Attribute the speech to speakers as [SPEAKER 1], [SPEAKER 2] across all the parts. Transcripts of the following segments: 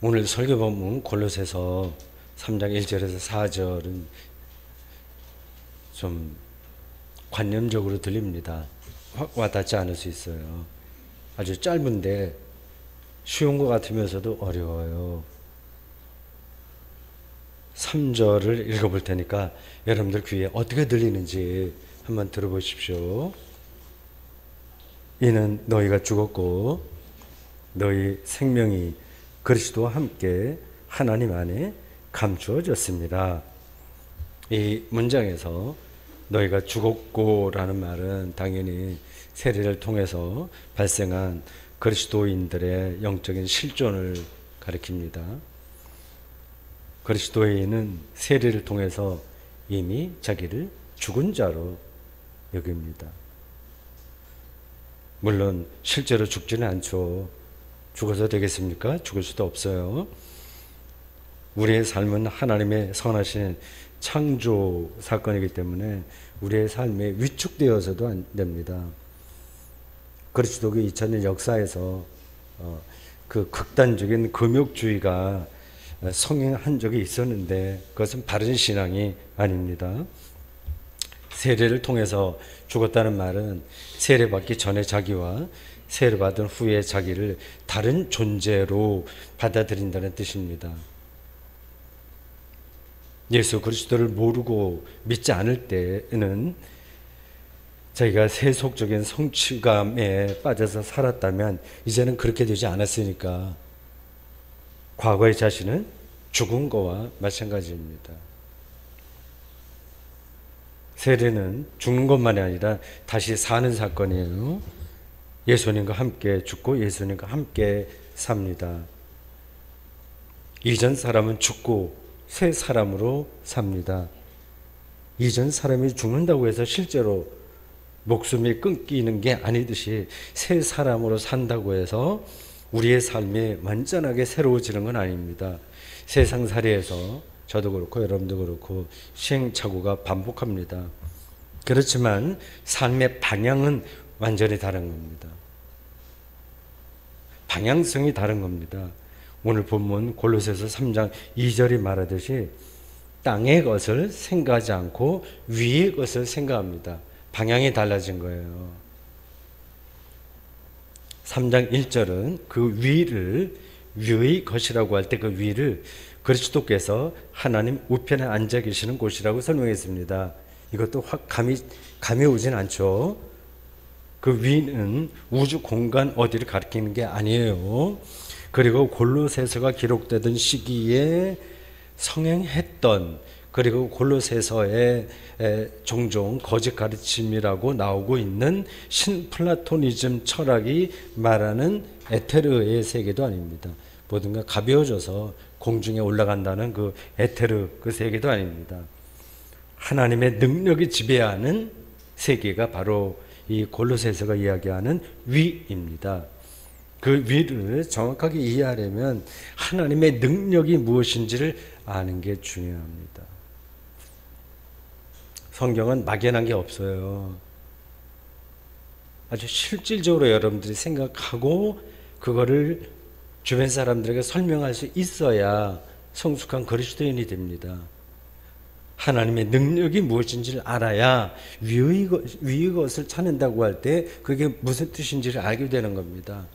[SPEAKER 1] 오늘 설교 본문 골로새서 3장 1절에서 4절은 좀 관념적으로 들립니다. 확 와닿지 않을 수 있어요. 아주 짧은데 쉬운 것 같으면서도 어려워요. 3절을 읽어볼 테니까 여러분들 귀에 어떻게 들리는지 한번 들어보십시오. 이는 너희가 죽었고 너희 생명이 그리스도와 함께 하나님 안에 감추어졌습니다. 이 문장에서 너희가 죽었고 라는 말은 당연히 세례를 통해서 발생한 그리스도인들의 영적인 실존을 가리킵니다. 그리스도인은 세례를 통해서 이미 자기를 죽은 자로 여깁니다. 물론 실제로 죽지는 않죠. 죽어서 되겠습니까? 죽을 수도 없어요. 우리의 삶은 하나님의 선하신 창조 사건이기 때문에 우리의 삶에 위축되어서도 안 됩니다. 그리스도교 2000년 역사에서 그 극단적인 금욕주의가 성행한 적이 있었는데 그것은 바른 신앙이 아닙니다. 세례를 통해서 죽었다는 말은 세례받기 전에 자기와 세례받은 후에 자기를 다른 존재로 받아들인다는 뜻입니다. 예수 그리스도를 모르고 믿지 않을 때는 자기가 세속적인 성취감에 빠져서 살았다면 이제는 그렇게 되지 않았으니까 과거의 자신은 죽은 거와 마찬가지입니다. 세례는 죽는 것만이 아니라 다시 사는 사건이에요. 예수님과 함께 죽고 예수님과 함께 삽니다. 이전 사람은 죽고 새 사람으로 삽니다. 이전 사람이 죽는다고 해서 실제로 목숨이 끊기는 게 아니듯이 새 사람으로 산다고 해서 우리의 삶이 완전하게 새로워지는 건 아닙니다. 세상살이에서 저도 그렇고 여러분도 그렇고 시행착오가 반복합니다. 그렇지만 삶의 방향은 완전히 다른 겁니다. 방향성이 다른 겁니다. 오늘 본문 골로새서 3장 2절이 말하듯이 땅의 것을 생각하지 않고 위의 것을 생각합니다. 방향이 달라진 거예요. 3장 1절은 그 위를 위의 것이라고 할 때 그 위를 그리스도께서 하나님 우편에 앉아 계시는 곳이라고 설명했습니다. 이것도 확 감이 오진 않죠. 그 위는 우주 공간 어디를 가리키는 게 아니에요. 그리고 골로새서가 기록되던 시기에 성행했던, 그리고 골로새서에 종종 거짓 가르침이라고 나오고 있는 신플라토니즘 철학이 말하는 에테르의 세계도 아닙니다. 뭐든가 가벼워져서 공중에 올라간다는 그 에테르 그 세계도 아닙니다. 하나님의 능력이 지배하는 세계가 바로 이 골로새서가 이야기하는 위입니다. 그 위를 정확하게 이해하려면 하나님의 능력이 무엇인지를 아는 게 중요합니다. 성경은 막연한 게 없어요. 아주 실질적으로 여러분들이 생각하고 그거를 주변 사람들에게 설명할 수 있어야 성숙한 그리스도인이 됩니다. 하나님의 능력이 무엇인지를 알아야 위의 것을 찾는다고 할 때 그게 무슨 뜻인지를 알게 되는 겁니다.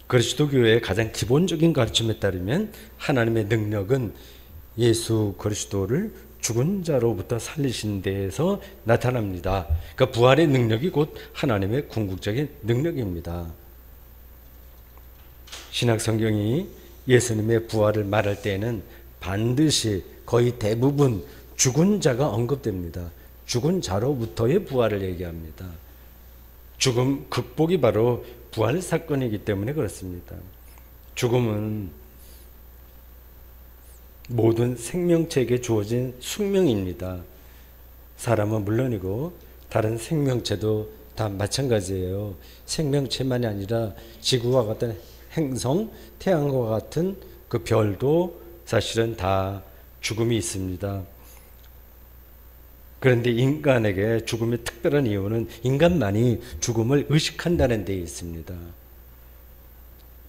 [SPEAKER 1] 그리스도교의 가장 기본적인 가르침에 따르면 하나님의 능력은 예수 그리스도를 죽은 자로부터 살리신 데에서 나타납니다. 그러니까 부활의 능력이 곧 하나님의 궁극적인 능력입니다. 신약 성경이 예수님의 부활을 말할 때에는 반드시 거의 대부분 죽은 자가 언급됩니다. 죽은 자로부터의 부활을 얘기합니다. 죽음 극복이 바로 부활 사건이기 때문에 그렇습니다. 죽음은 모든 생명체에게 주어진 숙명입니다. 사람은 물론이고 다른 생명체도 다 마찬가지예요. 생명체만이 아니라 지구와 같은 행성, 태양과 같은 그 별도 사실은 다 죽음이 있습니다. 그런데 인간에게 죽음의 특별한 이유는 인간만이 죽음을 의식한다는 데 있습니다.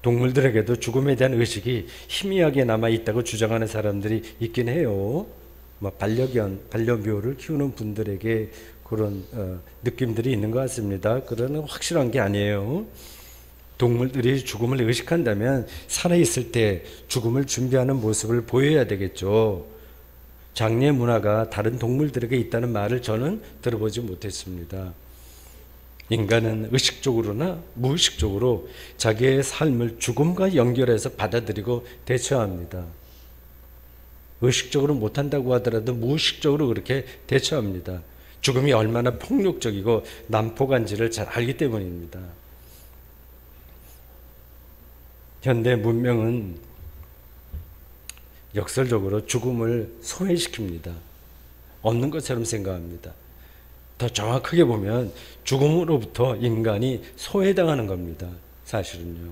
[SPEAKER 1] 동물들에게도 죽음에 대한 의식이 희미하게 남아 있다고 주장하는 사람들이 있긴 해요. 반려묘를 키우는 분들에게 그런 느낌들이 있는 것 같습니다. 그러나 확실한 게 아니에요. 동물들이 죽음을 의식한다면 살아있을 때 죽음을 준비하는 모습을 보여야 되겠죠. 장례 문화가 다른 동물들에게 있다는 말을 저는 들어보지 못했습니다. 인간은 의식적으로나 무의식적으로 자기의 삶을 죽음과 연결해서 받아들이고 대처합니다. 의식적으로 못한다고 하더라도 무의식적으로 그렇게 대처합니다. 죽음이 얼마나 폭력적이고 난폭한지를 잘 알기 때문입니다. 현대 문명은 역설적으로 죽음을 소외시킵니다. 없는 것처럼 생각합니다. 더 정확하게 보면 죽음으로부터 인간이 소외당하는 겁니다. 사실은요.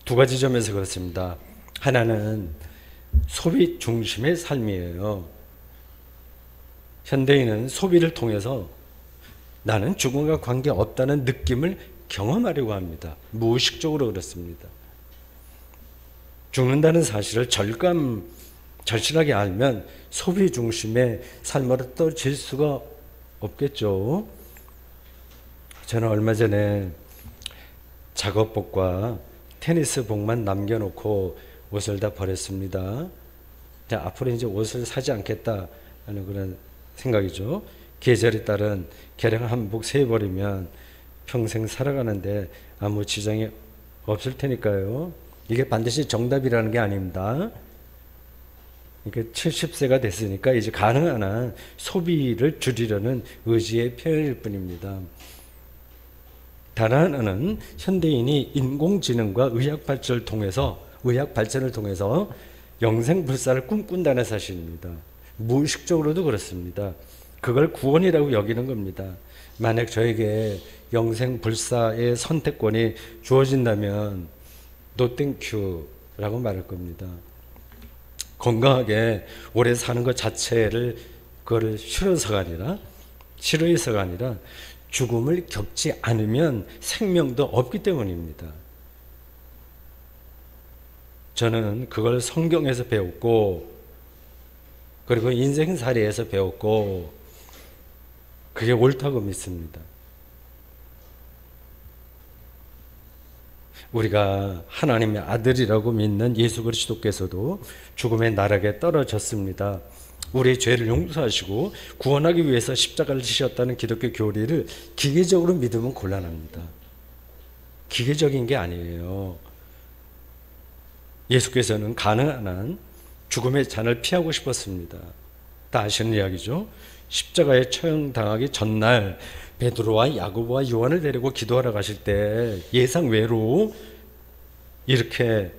[SPEAKER 1] 두 가지 점에서 그렇습니다. 하나는 소비 중심의 삶이에요. 현대인은 소비를 통해서 나는 죽음과 관계없다는 느낌을 경험하려고 합니다. 무의식적으로 그렇습니다. 죽는다는 사실을 절실하게 알면 소비 중심의 삶으로 떨어질 수가 없겠죠. 저는 얼마 전에 작업복과 테니스복만 남겨놓고 옷을 다 버렸습니다. 앞으로 이제 옷을 사지 않겠다 하는 그런 생각이죠. 계절에 따른 개량 한복 세 버리면 평생 살아가는데 아무 지장이 없을 테니까요. 이게 반드시 정답이라는 게 아닙니다. 그러니까 70세가 됐으니까 이제 가능한 한 소비를 줄이려는 의지의 표현일 뿐입니다. 다른 하나는 현대인이 인공지능과 의학 발전을 통해서 영생불사를 꿈꾼다는 사실입니다. 무의식적으로도 그렇습니다. 그걸 구원이라고 여기는 겁니다. 만약 저에게 영생불사의 선택권이 주어진다면 No thank you 라고 말할 겁니다. 건강하게 오래 사는 것 자체를 그거를 싫어해서가 아니라 죽음을 겪지 않으면 생명도 없기 때문입니다. 저는 그걸 성경에서 배웠고 그리고 인생사례에서 배웠고 그게 옳다고 믿습니다. 우리가 하나님의 아들이라고 믿는 예수 그리스도께서도 죽음의 나락에 떨어졌습니다. 우리의 죄를 용서하시고 구원하기 위해서 십자가를 지셨다는 기독교 교리를 기계적으로 믿으면 곤란합니다. 기계적인 게 아니에요. 예수께서는 가능한 한 죽음의 잔을 피하고 싶었습니다. 다 아시는 이야기죠. 십자가에 처형당하기 전날 베드로와 야고보와 요한을 데리고 기도하러 가실 때 예상외로 이렇게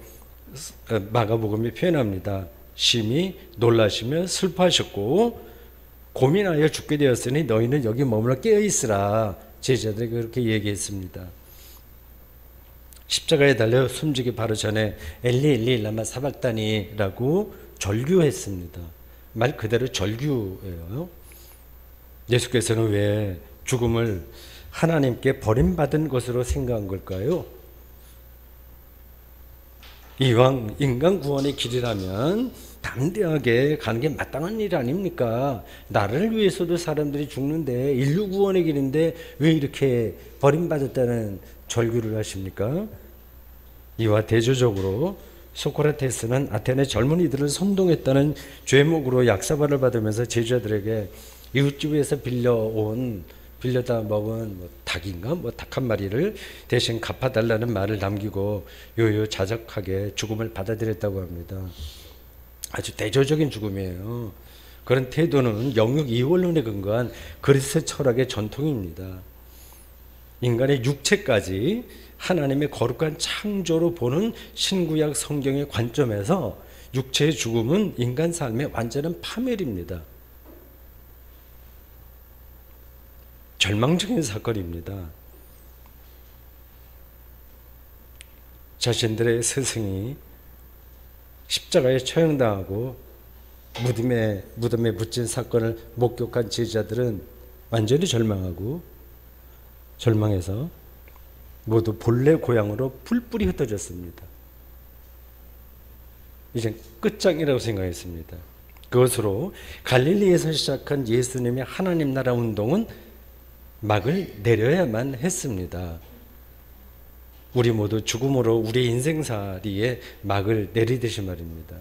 [SPEAKER 1] 마가복음이 표현합니다. 심히 놀라시며 슬퍼하셨고 고민하여 죽게 되었으니 너희는 여기 머물러 깨어있으라 제자들에게 그렇게 얘기했습니다. 십자가에 달려 숨지기 바로 전에 엘리 엘리 라마 사박다니라고 절규했습니다. 말 그대로 절규예요. 예수께서는 왜 죽음을 하나님께 버림받은 것으로 생각한 걸까요? 이왕 인간 구원의 길이라면 담대하게 가는 게 마땅한 일 아닙니까? 나를 위해서도 사람들이 죽는데 인류 구원의 길인데 왜 이렇게 버림받았다는 절규를 하십니까? 이와 대조적으로 소크라테스는 아테네 젊은이들을 선동했다는 죄목으로 약사발을 받으면서 제자들에게 이웃집에서 빌려다 먹은 닭인가 닭 한 마리를 대신 갚아달라는 말을 남기고 요요자적하게 죽음을 받아들였다고 합니다. 아주 대조적인 죽음이에요. 그런 태도는 영육 이원론에 근거한 그리스 철학의 전통입니다. 인간의 육체까지 하나님의 거룩한 창조로 보는 신구약 성경의 관점에서 육체의 죽음은 인간 삶의 완전한 파멸입니다. 절망적인 사건입니다. 자신들의 스승이 십자가에 처형당하고 무덤에 묻힌 사건을 목격한 제자들은 완전히 절망해서 모두 본래 고향으로 뿔뿔이 흩어졌습니다. 이제 끝장이라고 생각했습니다. 그것으로 갈릴리에서 시작한 예수님의 하나님 나라 운동은 막을 내려야만 했습니다. 우리 모두 죽음으로 우리 인생살이에 막을 내리듯이 말입니다.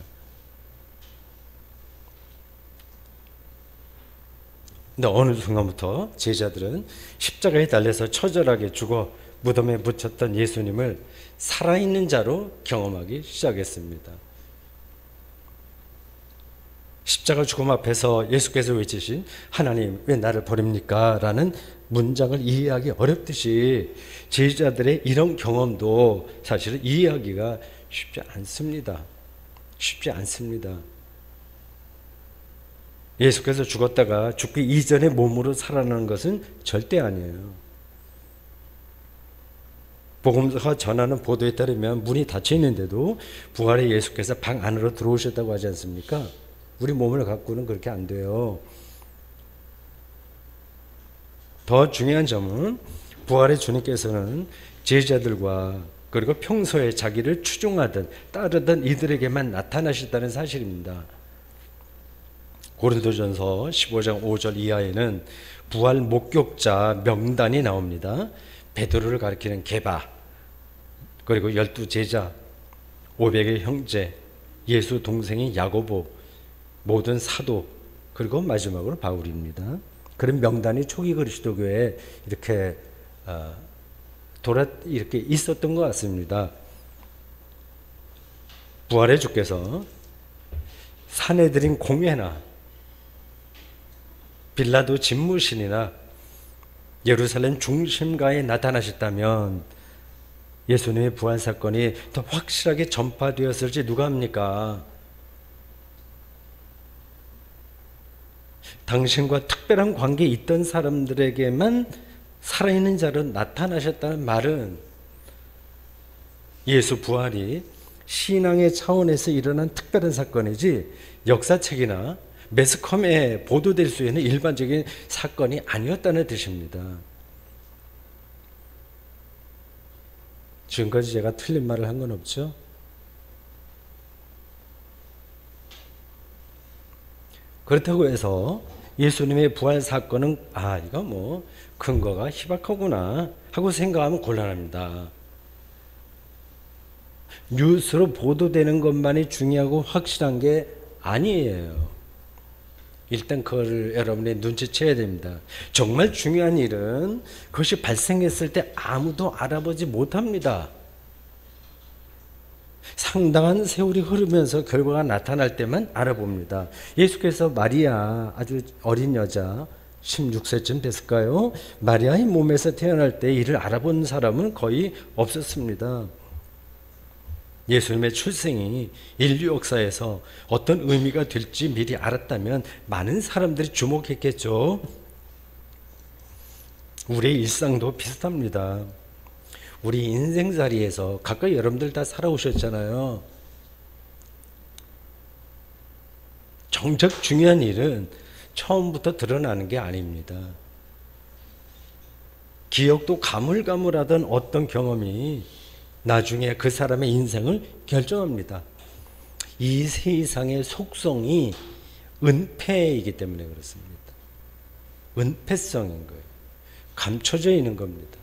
[SPEAKER 1] 근데 어느 순간부터 제자들은 십자가에 달려서 처절하게 죽어 무덤에 묻혔던 예수님을 살아있는 자로 경험하기 시작했습니다. 십자가 죽음 앞에서 예수께서 외치신 하나님 왜 나를 버립니까? 라는 문장을 이해하기 어렵듯이 제자들의 이런 경험도 사실은 이해하기가 쉽지 않습니다. 쉽지 않습니다. 예수께서 죽었다가 죽기 이전의 몸으로 살아나는 것은 절대 아니에요. 복음서가 전하는 보도에 따르면 문이 닫혀 있는데도 부활의 예수께서 방 안으로 들어오셨다고 하지 않습니까? 우리 몸을 갖고는 그렇게 안 돼요. 더 중요한 점은 부활의 주님께서는 제자들과 그리고 평소에 자기를 추종하던 따르던 이들에게만 나타나셨다는 사실입니다. 고린도전서 15장 5절 이하에는 부활 목격자 명단이 나옵니다. 베드로를 가리키는 게바, 그리고 12제자, 500의 형제, 예수 동생인 야고보, 모든 사도, 그리고 마지막으로 바울입니다. 그런 명단이 초기 그리스도교에 이렇게 이렇게 있었던 것 같습니다. 부활의 주께서 사내들인 공회나 빌라도 집무신이나 예루살렘 중심가에 나타나셨다면 예수님의 부활 사건이 더 확실하게 전파되었을지 누가 합니까? 당신과 특별한 관계에 있던 사람들에게만 살아있는 자로 나타나셨다는 말은 예수 부활이 신앙의 차원에서 일어난 특별한 사건이지 역사책이나 매스컴에 보도될 수 있는 일반적인 사건이 아니었다는 뜻입니다. 지금까지 제가 틀린 말을 한 건 없죠? 그렇다고 해서 예수님의 부활 사건은 이거 뭐 근거가 희박하구나 하고 생각하면 곤란합니다. 뉴스로 보도되는 것만이 중요하고 확실한 게 아니에요. 일단 그걸 여러분이 눈치채야 됩니다. 정말 중요한 일은 그것이 발생했을 때 아무도 알아보지 못합니다. 상당한 세월이 흐르면서 결과가 나타날 때만 알아봅니다. 예수께서 마리아, 아주 어린 여자 16세쯤 됐을까요? 마리아의 몸에서 태어날 때 이를 알아본 사람은 거의 없었습니다. 예수님의 출생이 인류 역사에서 어떤 의미가 될지 미리 알았다면 많은 사람들이 주목했겠죠. 우리의 일상도 비슷합니다. 우리 인생살이에서 가까이 여러분들 다 살아오셨잖아요. 정작 중요한 일은 처음부터 드러나는 게 아닙니다. 기억도 가물가물하던 어떤 경험이 나중에 그 사람의 인생을 결정합니다. 이 세상의 속성이 은폐이기 때문에 그렇습니다. 은폐성인 거예요. 감춰져 있는 겁니다.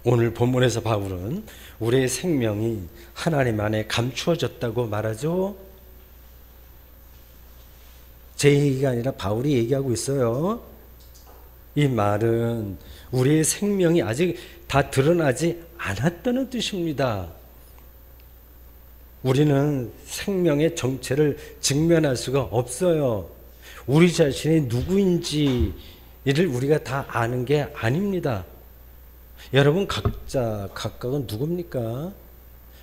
[SPEAKER 1] 오늘 본문에서 바울은 우리의 생명이 하나님 안에 감추어졌다고 말하죠. 제 얘기가 아니라 바울이 얘기하고 있어요. 이 말은 우리의 생명이 아직 다 드러나지 않았다는 뜻입니다. 우리는 생명의 정체를 직면할 수가 없어요. 우리 자신이 누구인지를 우리가 다 아는 게 아닙니다. 여러분 각각은 누굽니까?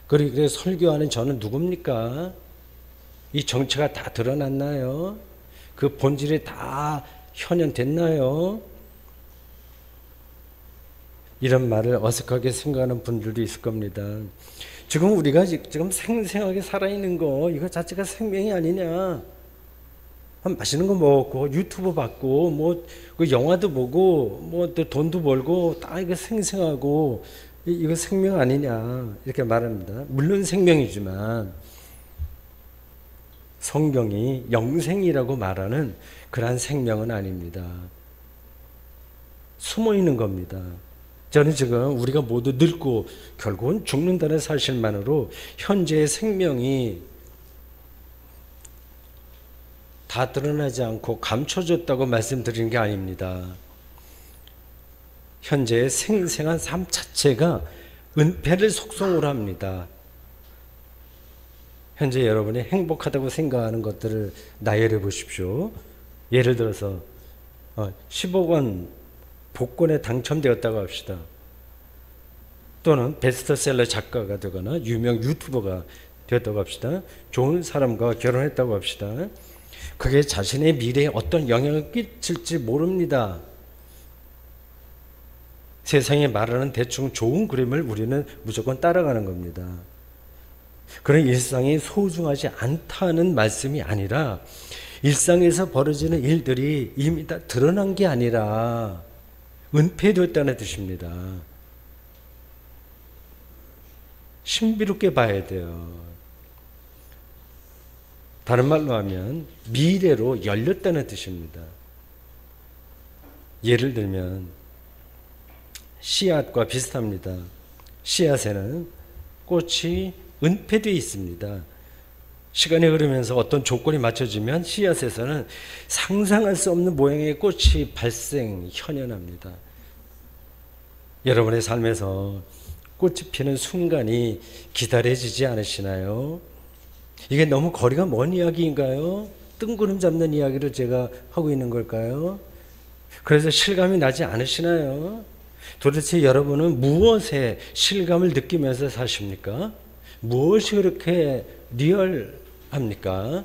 [SPEAKER 1] 그리고 설교하는 저는 누굽니까? 이 정체가 다 드러났나요? 그 본질이 다 현현됐나요? 이런 말을 어색하게 생각하는 분들도 있을 겁니다. 지금 우리가 지금 생생하게 살아있는 거 이거 자체가 생명이 아니냐? 맛있는 거 먹고 유튜브 봤고 뭐그 영화도 보고 뭐 또 돈도 벌고 다 이거 생생하고 이거 생명 아니냐 이렇게 말합니다. 물론 생명이지만 성경이 영생이라고 말하는 그러한 생명은 아닙니다. 숨어 있는 겁니다. 저는 지금 우리가 모두 늙고 결국은 죽는다는 사실만으로 현재의 생명이 다 드러나지 않고 감춰졌다고 말씀드리는 게 아닙니다. 현재의 생생한 삶 자체가 은폐를 속성으로 합니다. 현재 여러분이 행복하다고 생각하는 것들을 나열해 보십시오. 예를 들어서 10억 원 복권에 당첨되었다고 합시다. 또는 베스트셀러 작가가 되거나 유명 유튜버가 되었다고 합시다. 좋은 사람과 결혼했다고 합시다. 그게 자신의 미래에 어떤 영향을 끼칠지 모릅니다. 세상에 말하는 대충 좋은 그림을 우리는 무조건 따라가는 겁니다. 그런 일상이 소중하지 않다는 말씀이 아니라 일상에서 벌어지는 일들이 이미 다 드러난 게 아니라 은폐되었다는 뜻입니다. 신비롭게 봐야 돼요. 다른 말로 하면 미래로 열렸다는 뜻입니다. 예를 들면 씨앗과 비슷합니다. 씨앗에는 꽃이 은폐되어 있습니다. 시간이 흐르면서 어떤 조건이 맞춰지면 씨앗에서는 상상할 수 없는 모양의 꽃이 현현합니다. 여러분의 삶에서 꽃이 피는 순간이 기다려지지 않으시나요? 이게 너무 거리가 먼 이야기인가요? 뜬구름 잡는 이야기를 제가 하고 있는 걸까요? 그래서 실감이 나지 않으시나요? 도대체 여러분은 무엇에 실감을 느끼면서 사십니까? 무엇이 그렇게 리얼합니까?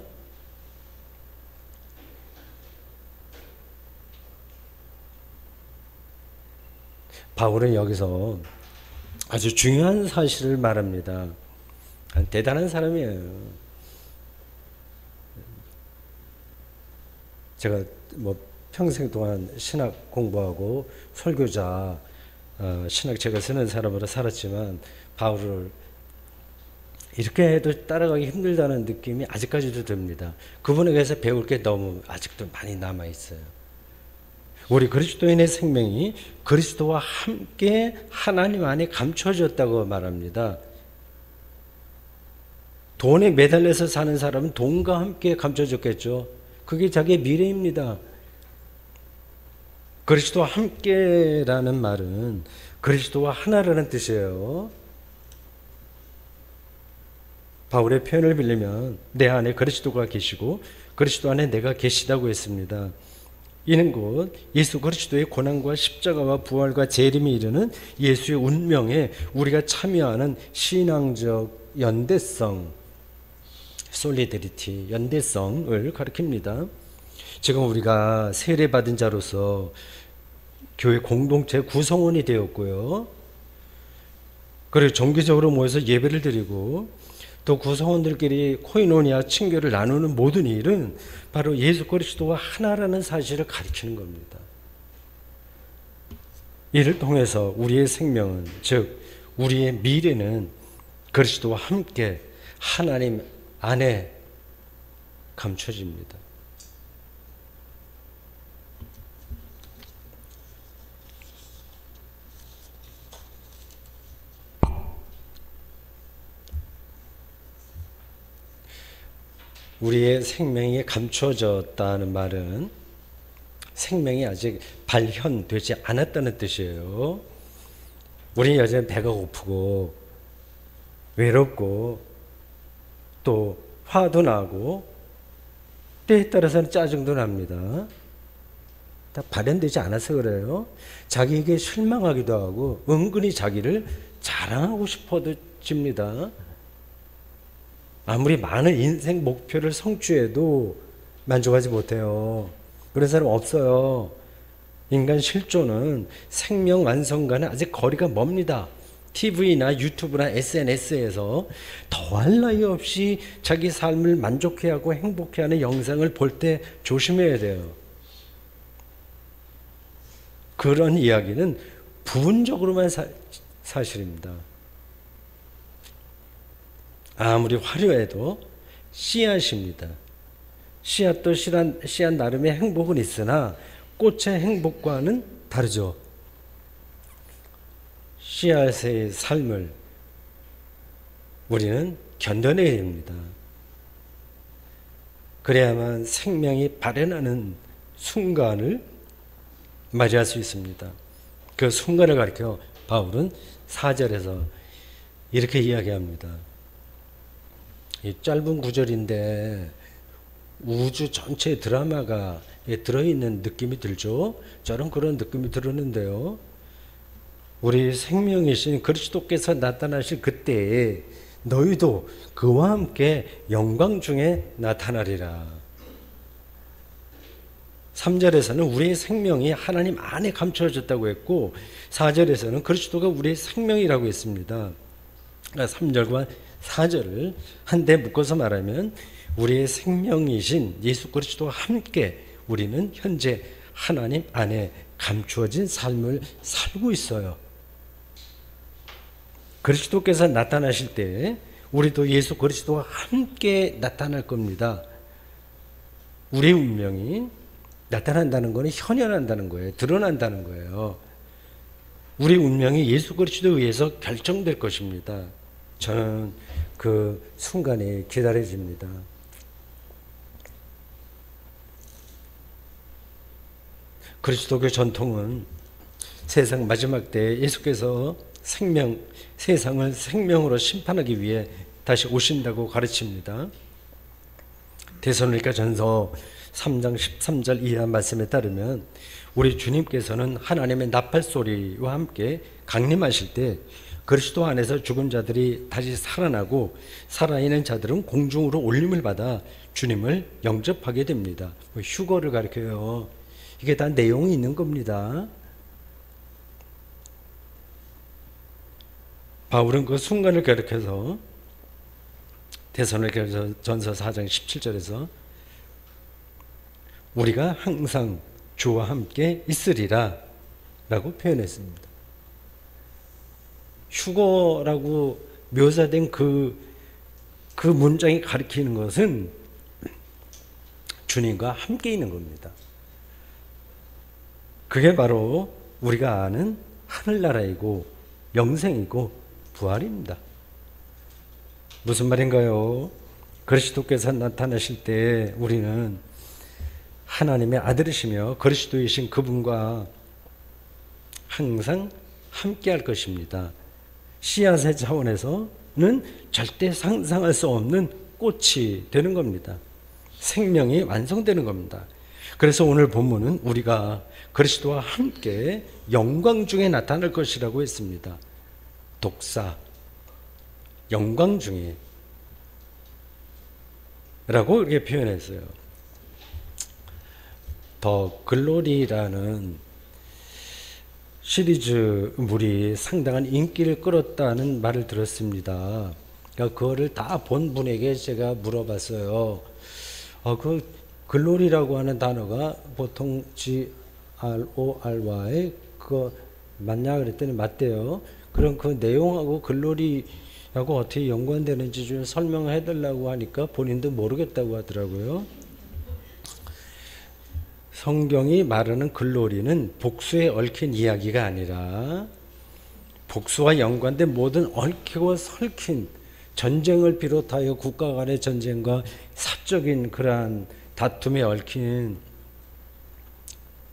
[SPEAKER 1] 바울은 여기서 아주 중요한 사실을 말합니다. 대단한 사람이에요. 제가 평생 동안 신학 공부하고 설교자, 신학책을 쓰는 사람으로 살았지만 바울을 이렇게 해도 따라가기 힘들다는 느낌이 아직까지도 듭니다. 그분에게서 배울 게 너무 아직도 많이 남아있어요. 우리 그리스도인의 생명이 그리스도와 함께 하나님 안에 감춰졌다고 말합니다. 돈에 매달려서 사는 사람은 돈과 함께 감춰졌겠죠. 그게 자기의 미래입니다. 그리스도와 함께라는 말은 그리스도와 하나라는 뜻이에요. 바울의 표현을 빌리면 내 안에 그리스도가 계시고 그리스도 안에 내가 계시다고 했습니다. 이는 곧 예수 그리스도의 고난과 십자가와 부활과 재림에 이르는 예수의 운명에 우리가 참여하는 신앙적 연대성, 솔리데리티, 연대성을 가리킵니다. 지금 우리가 세례받은 자로서 교회 공동체 구성원이 되었고요. 그리고 정기적으로 모여서 예배를 드리고 또 구성원들끼리 코이노니아 친교를 나누는 모든 일은 바로 예수 그리스도와 하나라는 사실을 가리키는 겁니다. 이를 통해서 우리의 생명은, 즉 우리의 미래는 그리스도와 함께 하나님 안에 감춰집니다. 우리의 생명이 감춰졌다는 말은 생명이 아직 발현되지 않았다는 뜻이에요. 우리는 여전히 배가 고프고 외롭고 또 화도 나고 때에 따라서는 짜증도 납니다. 다 발현되지 않아서 그래요. 자기에게 실망하기도 하고 은근히 자기를 자랑하고 싶어집니다. 아무리 많은 인생 목표를 성취해도 만족하지 못해요. 그런 사람 없어요. 인간 실존은 생명 완성과는 아직 거리가 멉니다. TV나 유튜브나 SNS에서 더할 나위 없이 자기 삶을 만족해하고 행복해하는 영상을 볼 때 조심해야 돼요. 그런 이야기는 부분적으로만 사실입니다. 아무리 화려해도 씨앗입니다. 씨앗도 씨앗 나름의 행복은 있으나 꽃의 행복과는 다르죠. 씨앗의 삶을 우리는 견뎌내야 됩니다. 그래야만 생명이 발현하는 순간을 맞이할 수 있습니다. 그 순간을 가리켜 바울은 4절에서 이렇게 이야기합니다. 이 짧은 구절인데 우주 전체 드라마가 들어있는 느낌이 들죠. 저는 그런 느낌이 들었는데요. 우리 생명이신 그리스도께서 나타나실 그때에 너희도 그와 함께 영광 중에 나타나리라. 3절에서는 우리의 생명이 하나님 안에 감추어졌다고 했고 4절에서는 그리스도가 우리의 생명이라고 했습니다. 3절과 4절을 한데 묶어서 말하면 우리의 생명이신 예수 그리스도와 함께 우리는 현재 하나님 안에 감추어진 삶을 살고 있어요. 그리스도께서 나타나실 때 우리도 예수 그리스도와 함께 나타날 겁니다. 우리의 운명이 나타난다는 것은 현현한다는 거예요. 드러난다는 거예요. 우리 운명이 예수 그리스도에 의해서 결정될 것입니다. 저는 그 순간이 기다려집니다. 그리스도교 전통은 세상 마지막 때 예수께서 세상을 생명으로 심판하기 위해 다시 오신다고 가르칩니다. 데살로니가 전서 3장 13절 이하 말씀에 따르면 우리 주님께서는 하나님의 나팔소리와 함께 강림하실 때 그리스도 안에서 죽은 자들이 다시 살아나고 살아있는 자들은 공중으로 올림을 받아 주님을 영접하게 됩니다. 휴거를 가리켜요. 이게 다 내용이 있는 겁니다. 바울은 그 순간을 가리켜서 데살로니가 전서 4장 17절에서 우리가 항상 주와 함께 있으리라 라고 표현했습니다. 휴거라고 묘사된 그 문장이 가리키는 것은 주님과 함께 있는 겁니다. 그게 바로 우리가 아는 하늘나라이고 영생이고 부활입니다. 무슨 말인가요? 그리스도께서 나타나실 때 우리는 하나님의 아들이시며 그리스도이신 그분과 항상 함께 할 것입니다. 씨앗의 차원에서는 절대 상상할 수 없는 꽃이 되는 겁니다. 생명이 완성되는 겁니다. 그래서 오늘 본문은 우리가 그리스도와 함께 영광 중에 나타날 것이라고 했습니다. 독사, 영광 중에 라고 이렇게 표현했어요. 더 글로리라는 시리즈물이 상당한 인기를 끌었다는 말을 들었습니다. 그러니까 그거를 다 본 분에게 제가 물어봤어요. 그 글로리라고 하는 단어가 보통 GRORY 그거 맞냐 그랬더니 맞대요. 그럼 그 내용하고 글로리하고 어떻게 연관되는지 좀 설명해 달라고 하니까 본인도 모르겠다고 하더라고요. 성경이 말하는 글로리는 복수에 얽힌 이야기가 아니라 복수와 연관된 모든 얽히고 설킨 전쟁을 비롯하여 국가 간의 전쟁과 사적인 그러한 다툼에 얽힌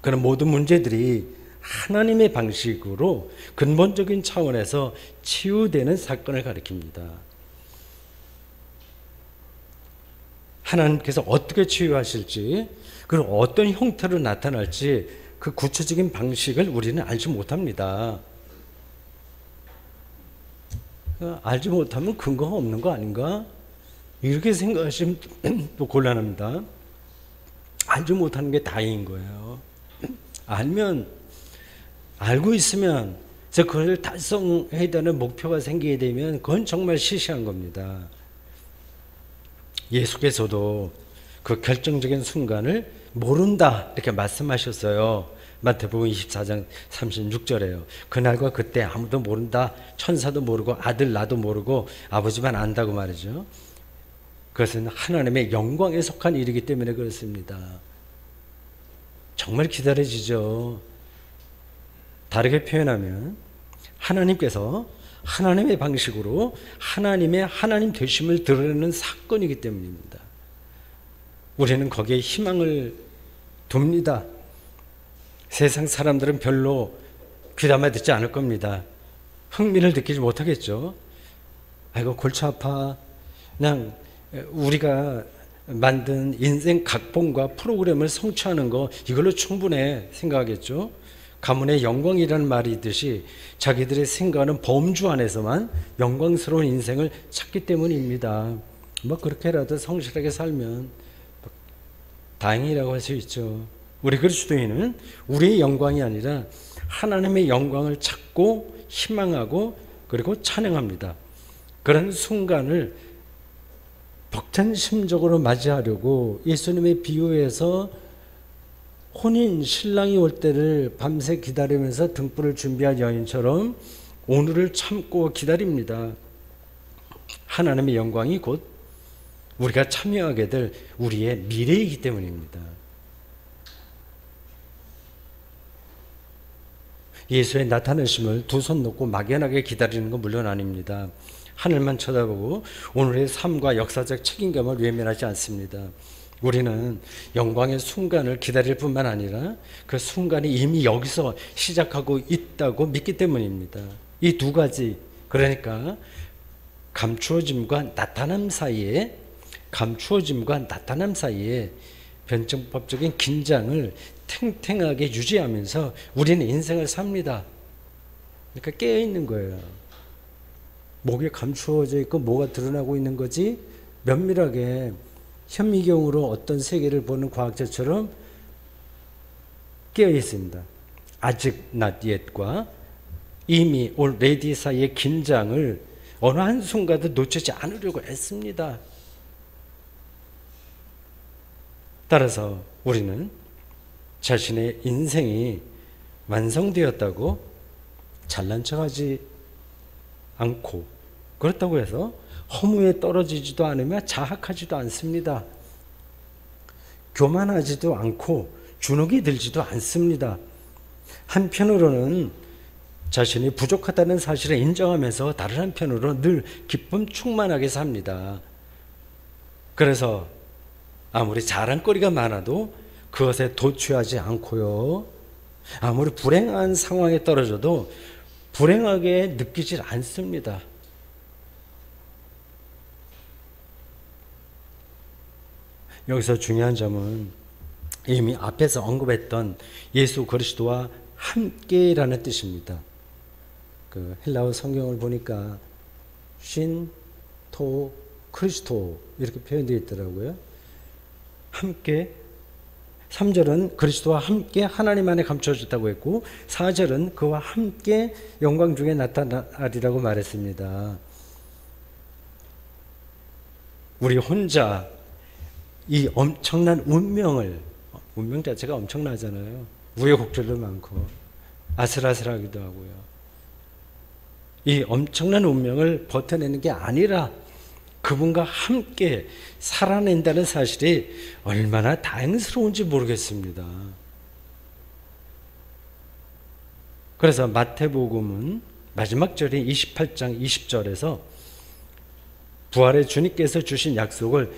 [SPEAKER 1] 그런 모든 문제들이 하나님의 방식으로 근본적인 차원에서 치유되는 사건을 가리킵니다. 하나님께서 어떻게 치유하실지 그리고 어떤 형태로 나타날지 그 구체적인 방식을 우리는 알지 못합니다. 알지 못하면 근거가 없는 거 아닌가? 이렇게 생각하시면 또 곤란합니다. 알지 못하는 게 다행인 거예요. 알고 있으면 그래서 그걸 달성해야 되는 목표가 생기게 되면 그건 정말 시시한 겁니다. 예수께서도 그 결정적인 순간을 모른다 이렇게 말씀하셨어요. 마태복음 24장 36절에요. 그날과 그때 아무도 모른다. 천사도 모르고 아들 나도 모르고 아버지만 안다고 말이죠. 그것은 하나님의 영광에 속한 일이기 때문에 그렇습니다. 정말 기다려지죠. 다르게 표현하면 하나님께서 하나님의 방식으로 하나님의 하나님 되심을 드러내는 사건이기 때문입니다. 우리는 거기에 희망을 둡니다. 세상 사람들은 별로 귀담아 듣지 않을 겁니다. 흥미를 느끼지 못하겠죠. 아이고 골치 아파. 그냥 우리가 만든 인생 각본과 프로그램을 성취하는 거 이걸로 충분해 생각하겠죠. 가문의 영광이라는 말이 있듯이 자기들의 생각하는 범주 안에서만 영광스러운 인생을 찾기 때문입니다. 뭐 그렇게라도 성실하게 살면 다행이라고 할 수 있죠. 우리 그리스도인은 우리의 영광이 아니라 하나님의 영광을 찾고 희망하고 그리고 찬양합니다. 그런 순간을 벅찬 심적으로 맞이하려고 예수님의 비유에서 혼인 신랑이 올 때를 밤새 기다리면서 등불을 준비한 여인처럼 오늘을 참고 기다립니다. 하나님의 영광이 곧 우리가 참여하게 될 우리의 미래이기 때문입니다. 예수의 나타나심을 두 손 놓고 막연하게 기다리는 건 물론 아닙니다. 하늘만 쳐다보고 오늘의 삶과 역사적 책임감을 외면하지 않습니다. 우리는 영광의 순간을 기다릴 뿐만 아니라 그 순간이 이미 여기서 시작하고 있다고 믿기 때문입니다. 이 두 가지, 그러니까 감추어짐과 나타남 사이에 변증법적인 긴장을 탱탱하게 유지하면서 우리는 인생을 삽니다. 그러니까 깨어있는 거예요. 목에 감추어져 있고 뭐가 드러나고 있는 거지 면밀하게 현미경으로 어떤 세계를 보는 과학자처럼 깨어 있습니다. 아직 not yet과 이미 already 사이의 긴장을 어느 한순간도 놓치지 않으려고 애씁니다. 따라서 우리는 자신의 인생이 완성되었다고 잘난 척하지 않고 그렇다고 해서 허무에 떨어지지도 않으며 자학하지도 않습니다. 교만하지도 않고 주눅이 들지도 않습니다. 한편으로는 자신이 부족하다는 사실을 인정하면서 다른 한편으로 늘 기쁨 충만하게 삽니다. 그래서 아무리 자랑거리가 많아도 그것에 도취하지 않고요. 아무리 불행한 상황에 떨어져도 불행하게 느끼질 않습니다. 여기서 중요한 점은 이미 앞에서 언급했던 예수 그리스도와 함께라는 뜻입니다. 그 헬라어 성경을 보니까 신, 토, 크리스토 이렇게 표현되어 있더라고요. 함께 3절은 그리스도와 함께 하나님 안에 감춰졌다고 했고 4절은 그와 함께 영광 중에 나타나리라고 말했습니다. 우리 혼자 이 엄청난 운명 자체가 엄청나잖아요. 우여곡절도 많고 아슬아슬하기도 하고요. 이 엄청난 운명을 버텨내는 게 아니라 그분과 함께 살아낸다는 사실이 얼마나 다행스러운지 모르겠습니다. 그래서 마태복음은 마지막 절인 28장 20절에서 부활의 주님께서 주신 약속을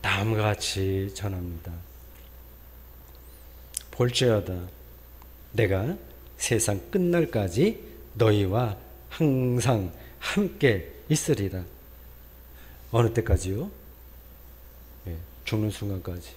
[SPEAKER 1] 다음과 같이 전합니다. 볼지어다 내가 세상 끝날까지 너희와 항상 함께 있으리라. 어느 때까지요? 죽는 순간까지.